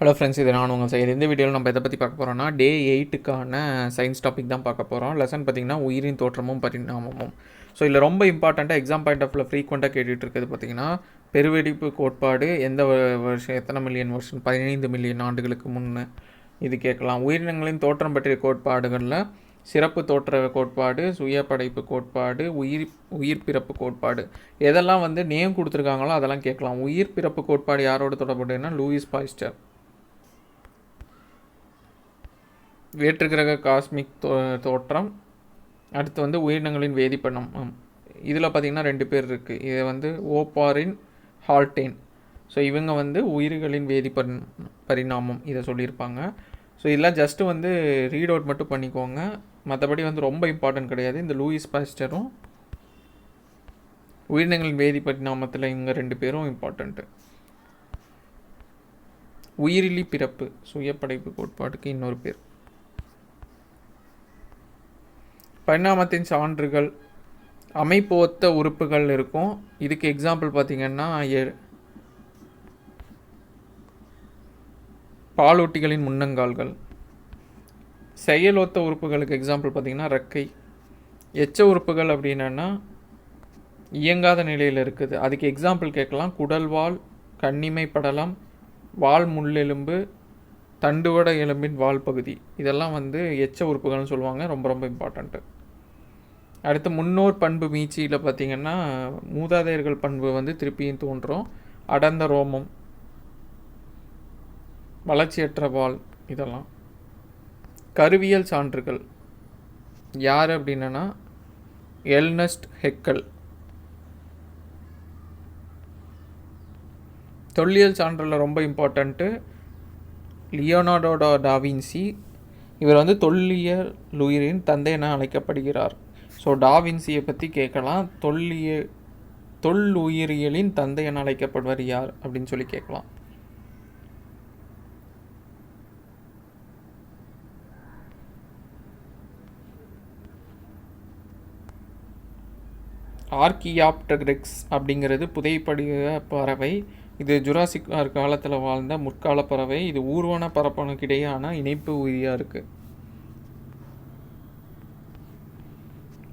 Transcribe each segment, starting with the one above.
Hello friends, இது நான் உங்கள் சைடு. இந்த வீடியோவில் நம்ம எதை பற்றி பார்க்க போகிறோம்னா, டே 8க்கான சயின்ஸ் டாபிக் தான் பார்க்க போகிறோம். லெசன் பார்த்திங்கன்னா உயிரின் தோற்றமும் பரிணாமமும். ஸோ இதில் ரொம்ப இம்பார்ட்டண்ட்டாக எக்ஸாம் பாயிண்ட் ஆஃப் ஃப்ரீக்வெண்ட்டாக கேட்டுகிட்டு இருக்குது பார்த்திங்கன்னா, பெருவெடிப்பு கோட்பாடு எந்த வருஷம், எத்தனை மில்லியன் வருஷம், 15 மில்லியன் ஆண்டுகளுக்கு முன்னே இது கேட்கலாம். உயிரினங்களின் தோற்றம் பற்றிய கோட்பாடுகளில் சிறப்பு தோற்ற கோட்பாடு, சுய படைப்பு கோட்பாடு, உயிர் பிறப்பு கோட்பாடு, எதெல்லாம் வந்து நேம் கொடுத்துருக்காங்களோ அதெல்லாம் கேட்கலாம். உயிர் பிறப்பு கோட்பாடு யாரோட தொடர்புடையனா, லூயிஸ் பாஸ்டர். வேற்றுக்கிரக காஸ்மிக் தோற்றம். அடுத்து வந்து உயிரினங்களின் வேதிப்பண்ணம். இதில் பார்த்திங்கன்னா 2 பேர் இருக்குது. இது வந்து ஓப்பாரின், ஹால்டேன். ஸோ இவங்க வந்து உயிர்களின் பரிணாமம் இதை சொல்லியிருப்பாங்க. ஸோ இதெல்லாம் ஜஸ்ட்டு வந்து ரீட் அவுட் மட்டும் பண்ணிக்கோங்க. மற்றபடி வந்து ரொம்ப இம்பார்ட்டன்ட் கிடையாது. இந்த லூயிஸ் பாஸ்டரும் உயிரினங்களின் பரிணாமத்தில் இவங்க 2 பேரும் இம்பார்ட்டண்ட்டு. உயிரிலி பிறப்பு, சுயப்படைப்பு கோட்பாடுக்கு இன்னொரு பேர். பரிணாமத்தின் சான்றுகள், அமைப்பு ஒத்த உறுப்புகள் இருக்கும். இதுக்கு எக்ஸாம்பிள் பார்த்திங்கன்னா பாலூட்டிகளின் முன்னங்கால்கள். செயலொத்த உறுப்புகளுக்கு எக்ஸாம்பிள் பார்த்திங்கன்னா ரெக்கை. எச்ச உறுப்புகள் அப்படின்னா இயங்காத நிலையில் இருக்குது. அதுக்கு எக்ஸாம்பிள் கேட்கலாம். குடல்வால், கண்ணிமை படலம், வால் முள்ளெலும்பு, தண்டுவட எலும்பின் வால் பகுதி. இதெல்லாம் வந்து எச்ச உறுப்புகள்னு சொல்லுவாங்க. ரொம்ப ரொம்ப இம்பார்ட்டண்ட்டு. அடுத்து முன்னோர் பண்பு மீட்சியில் பார்த்திங்கன்னா மூதாதையர்கள் பண்பு வந்து திருப்பியும் தோன்றும். அடர்ந்த ரோமம், வளர்ச்சியற்ற வால், இதெல்லாம். கருவியல் சான்றுகள் யார் அப்படின்னா எர்னஸ்ட் ஹெக்கல். தொல்லியல் சான்றில் ரொம்ப இம்பார்ட்டண்ட்டு லியோனார்டோ டாவின்சி. இவர் வந்து தொல்லியலுயிரின் தந்தை என அழைக்கப்படுகிறார். ஸோ டாவின்சியை பற்றி கேட்கலாம். தொல்லுயிரியலின் தந்தை என அழைக்கப்படுவர் யார் அப்படின்னு சொல்லி கேட்கலாம். ஆர்கியாப்டெரிக்ஸ் அப்படிங்கிறது புதைப்படிக பறவை. இது ஜுராசிக் காலத்தில் வாழ்ந்த முற்கால பறவை. இது ஊர்வன பரப்பனுக்கு இடையான இணைப்பு உயிரியாக இருக்குது.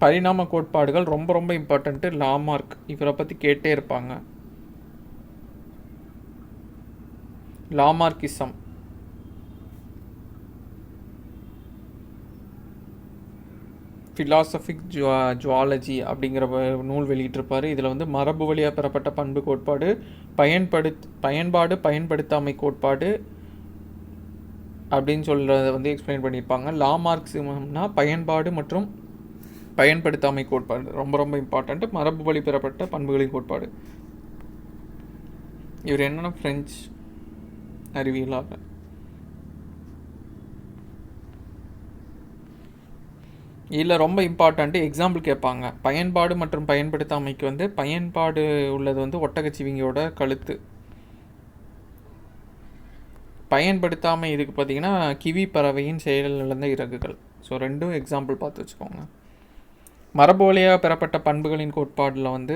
பரிணாம கோட்பாடுகள் ரொம்ப ரொம்ப இம்பார்ட்டண்ட்டு. லாமார்க், இவரை பற்றி கேட்டே இருப்பாங்க. லாமார்க்கிசம். ஃபிலாசபிக் ஜுவாலஜி அப்படிங்கிற நூல் வெளியிட்டிருப்பார். இதில் வந்து மரபு வழியாக பெறப்பட்ட பண்பு கோட்பாடு, பயன்படுத்தாமை கோட்பாடு அப்படின்னு சொல்கிறத வந்து எக்ஸ்பிளைன் பண்ணியிருப்பாங்க. லாமார்க்சிசம்னா பயன்பாடு மற்றும் பயன்படுத்தாமை கோட்பாடு ரொம்ப ரொம்ப இம்பார்ட்டண்ட்டு. மரபு வழி பெறப்பட்ட பண்புகளின் கோட்பாடு. இவர் என்னென்னா ஃப்ரெஞ்ச் அறிவியலாளர். இதில் ரொம்ப இம்பார்ட்டண்ட்டு எக்ஸாம்பிள் கேட்பாங்க. பயன்பாடு மற்றும் பயன்படுத்தாமைக்கு வந்து பயன்பாடு உள்ளது வந்து ஒட்டகச்சிவிங்கியோட கழுத்து. பயன்படுத்தாமை இதுக்கு பார்த்திங்கன்னா கிவி பறவையின் செயலில் இழந்த இறகுகள். ஸோ 2 எக்ஸாம்பிள் பார்த்து வச்சுக்கோங்க. மரபு வழியாக பெறப்பட்ட பண்புகளின் கோட்பாடில் வந்து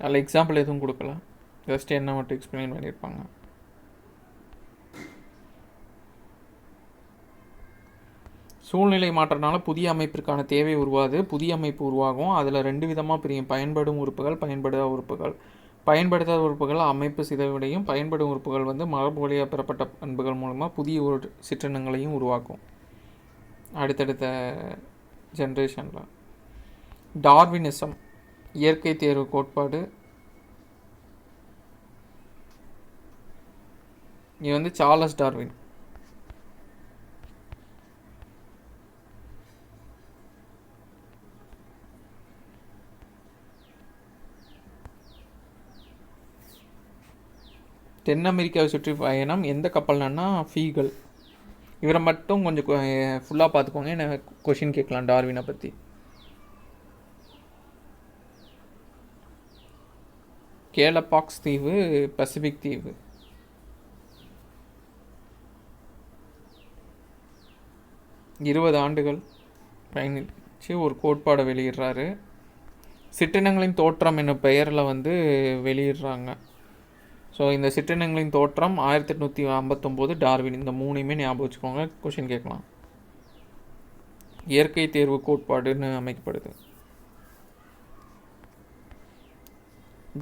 அதில் எக்ஸாம்பிள் எதுவும் கொடுக்கல, ஜஸ்ட் என்ன மட்டும் எக்ஸ்பிளைன் பண்ணியிருப்பாங்க. சூழ்நிலை மாற்றனால புதிய அமைப்பிற்கான தேவை உருவாது. புதிய அமைப்பு உருவாகும். அதில் 2 விதமாக பிரியும். பயன்படும் உறுப்புகள், பயன்படுத்தா உறுப்புகள். பயன்படுத்தாத உறுப்புகள் அமைப்பு சிதைவடையும். பயன்படும் உறுப்புகள் வந்து மரபு வழியாக பெறப்பட்ட பண்புகள் மூலமாக புதிய ஒரு சிற்றினங்களையும் உருவாக்கும் அடுத்தடுத்த ஜென்ரேஷனில். டார்வினிசம், இயற்கை தேர்வு கோட்பாடு. இது வந்து சார்லஸ் டார்வின். தென் அமெரிக்காவை சுற்றி பயணம். எந்த கப்பல்னா ஃபீகல். இவரை மட்டும் கொஞ்சம் ஃபுல்லாக பார்த்துக்கோங்க. என்ன கொஷின் கேட்கலாம் டார்வினை பற்றி. கேலபாக்ஸ் தீவு பசிபிக் தீவு. 20 ஆண்டுகள் பயணிச்சு வச்சு ஒரு கோட்பாடை வெளியிடுறாரு. சிற்றினங்களின் தோற்றம் என்னும் பெயரில் வந்து வெளியிடுறாங்க. ஸோ இந்த சிற்றினங்களின் தோற்றம் 1859 டார்வின். இந்த மூணையுமே ஞாபகம் வச்சுக்கோங்க, கொஷின் கேட்கலாம். இயற்கை தேர்வு கோட்பாடுன்னு அமைக்கப்படுது.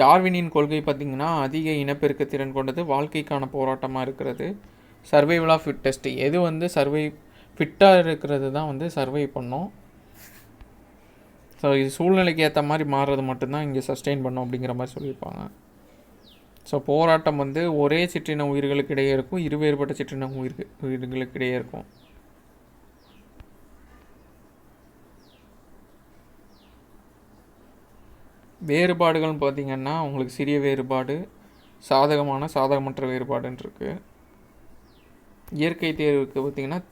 டார்வினின் கொள்கை பார்த்திங்கன்னா அதிக இனப்பெருக்க திறன் கொண்டது, வாழ்க்கைக்கான போராட்டமாக இருக்கிறது, சர்வைவல் ஆஃப் ஃபிட்டஸ்ட். எது வந்து ஃபிட்டாக இருக்கிறது தான் வந்து சர்வை பண்ணோம். ஸோ இது சூழ்நிலைக்கு ஏற்ற மாதிரி மாறுறது மட்டும்தான் இங்கே சஸ்டெயின் பண்ணோம் அப்படிங்கிற மாதிரி சொல்லியிருப்பாங்க. ஸோ போராட்டம் வந்து ஒரே சிற்றின உயிர்களுக்கு இடையே இருக்கும், இருவேறுபட்ட சிற்றின உயிர்களுக்கு இடையே இருக்கும். வேறுபாடுகள்னு பார்த்திங்கன்னா உங்களுக்கு சிறிய வேறுபாடு, சாதகமான சாதகமற்ற வேறுபாடுன்னு இருக்குது. இயற்கை தேர்வுக்கு பார்த்திங்கன்னா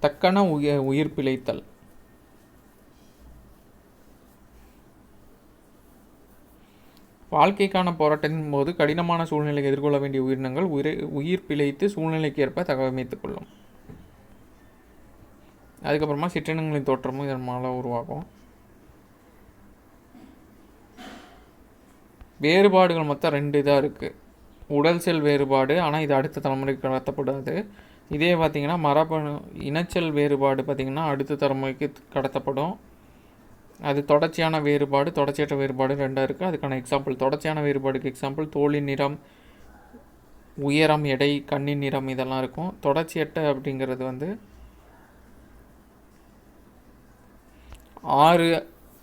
தக்கன உயிர் பிழைத்தல். வாழ்க்கைக்கான போராட்டத்தின் போது கடினமான சூழ்நிலையை எதிர்கொள்ள வேண்டிய உயிரினங்கள் உயிர் பிழைத்து சூழ்நிலைக்கு ஏற்ப தகவமைத்துக் கொள்ளும். அதுக்கப்புறமா சிற்றினங்களின் தோற்றமும் இதன் மூலம் உருவாகும். வேறுபாடுகள் மொத்தம் 2 இதாக இருக்குது. உடல் செல் வேறுபாடு, ஆனால் இது அடுத்த தலைமுறைக்கு கடத்தப்படாது. இதே பார்த்திங்கன்னா மரபணு இனச்செல் வேறுபாடு பார்த்திங்கன்னா அடுத்த தலைமுறைக்கு கடத்தப்படும். அது தொடர்ச்சியான வேறுபாடு, தொடர்ச்சியற்ற வேறுபாடு 2 இருக்குது. அதுக்கான எக்ஸாம்பிள், தொடர்ச்சியான வேறுபாடுக்கு எக்ஸாம்பிள் தோலின் நிறம், உயரம், எடை, கண்ணின் நிறம் இதெல்லாம் இருக்கும். தொடர்ச்சியற்ற அப்படிங்கிறது வந்து 6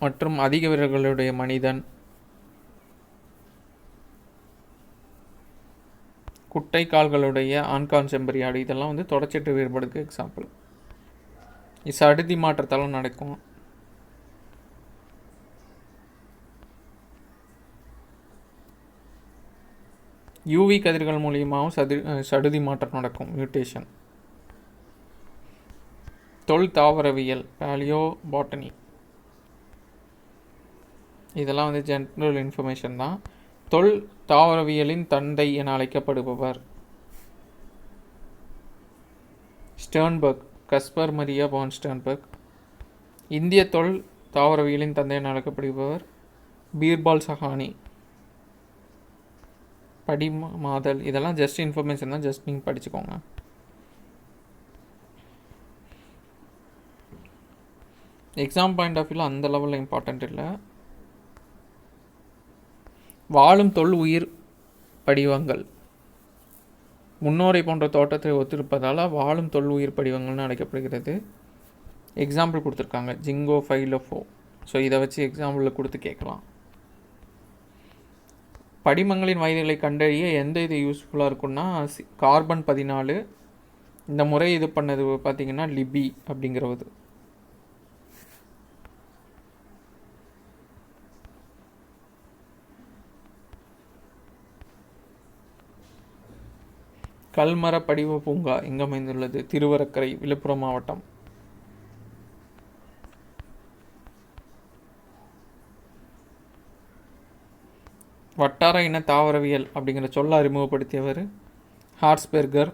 மற்றும் அதிக விரல்களுடைய மனிதன், குட்டை கால்களுடைய ஆண்கான் செம்பரியாடு, இதெல்லாம் வந்து தொடர்ச்சியற்ற வேறுபாடுக்கு எக்ஸாம்பிள். இது சடுதி மாற்றத்தால் நடக்கும். யூவி கதிர்கள் மூலியமாகவும் சடுதி மாற்றம் நடக்கும், மியூட்டேஷன். தாவரவியல், பேலியோ பாட்டனி, இதெல்லாம் வந்து ஜென்ரல் இன்ஃபர்மேஷன் தான். தாவரவியலின் தந்தை என அழைக்கப்படுபவர் ஸ்டெர்ன்பர்க், கஸ்பர் மரியா வான் ஸ்டெர்ன்பர்க். இந்திய தாவரவியலின் தந்தை என அழைக்கப்படுபவர் பீர்பால் சஹானி. மாதல், இதெல்லாம் ஜஸ்ட் இன்ஃபர்மேஷன் தான், ஜஸ்ட் நீங்கள் படிச்சுக்கோங்க. எக்ஸாம் பாயிண்ட் ஆஃப் வியூவில் அந்த லெவலில் இம்பார்ட்டண்ட் இல்லை. வாழும் உயிர் படிவங்கள் முன்னோரை போன்ற தோட்டத்தை ஒத்திருப்பதால் வாழும் உயிர் படிவங்கள்னு அழைக்கப்படுகிறது. எக்ஸாம்பிள் கொடுத்துருக்காங்க, ஜிங்கோ ஃபைலோஃபோ. ஸோ இதை வச்சு எக்ஸாம்பிளில் கொடுத்து கேட்கலாம். படிமங்களின் வயதுகளை கண்டறிய எந்த இது யூஸ்ஃபுல்லாக இருக்குன்னா கார்பன் 14. இந்த முறை இது பண்ணது பார்த்திங்கன்னா லிபி அப்படிங்கிறது. கல்மர படிவ பூங்கா எங்கே அமைந்துள்ளது? திருவரக்கரை, விழுப்புரம் மாவட்டம். வட்டார இன தாவரவியல் அப்படிங்கிற சொல்ல அறிமுகப்படுத்தியவர் ஹார்ஸ்பெர்கர்.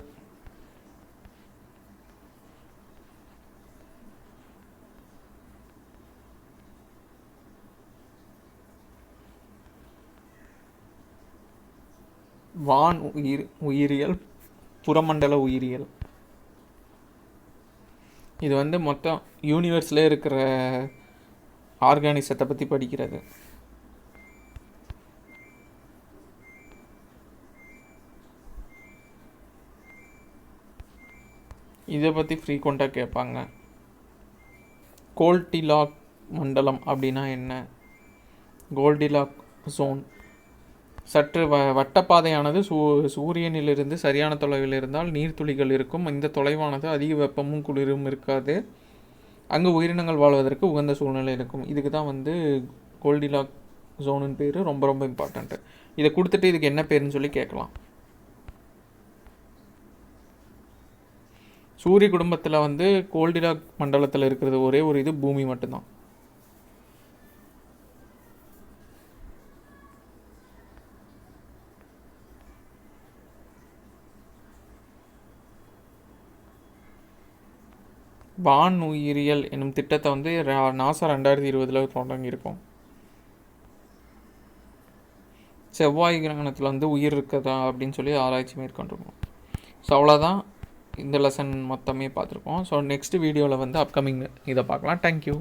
வான் உயிரியல், புறமண்டல உயிரியல். இது வந்து மொத்தம் யூனிவர்ஸில் இருக்கிற ஆர்கானிசத்தை பற்றி படிக்கிறது. இதை பற்றி ஃப்ரீக்வெண்ட்டாக கேட்பாங்க. கோல்டிலாக் மண்டலம் அப்படின்னா என்ன? Goldilocks zone. சற்று வட்டப்பாதையானது சூரியனிலிருந்து சரியான தொலைவில் இருந்தால் நீர்த்துளிகள் இருக்கும். இந்த தொலைவானது அதிக வெப்பமும் குளிரும் இருக்காது. அங்கு உயிரினங்கள் வாழ்வதற்கு உகந்த சூழ்நிலை இருக்கும். இதுக்கு தான் வந்து கோல்டிலாக் ஜோனுன்னு பேர். ரொம்ப ரொம்ப இம்பார்ட்டண்ட்டு. இதை கொடுத்துட்டு இதுக்கு என்ன பேருன்னு சொல்லி கேட்கலாம். சூரிய குடும்பத்தில் வந்து கோல்டிலாக் மண்டலத்தில் இருக்கிறது ஒரே ஒரு இது பூமி மட்டும்தான். வான் உயிரியல் என்னும் திட்டத்தை வந்து நாசா 2020 தொடங்கியிருக்கோம். செவ்வாய் கிரகணத்தில் வந்து உயிர் இருக்குதா அப்படின்னு சொல்லி ஆராய்ச்சி மேற்கொண்டிருக்கோம். ஸோ அவ்வளோதான், இந்த லெசன் மொத்தமே பார்த்துருக்கோம். ஸோ நெக்ஸ்ட் வீடியோவில் வந்து அப்கமிங் இதை பார்க்கலாம். தேங்க்யூ.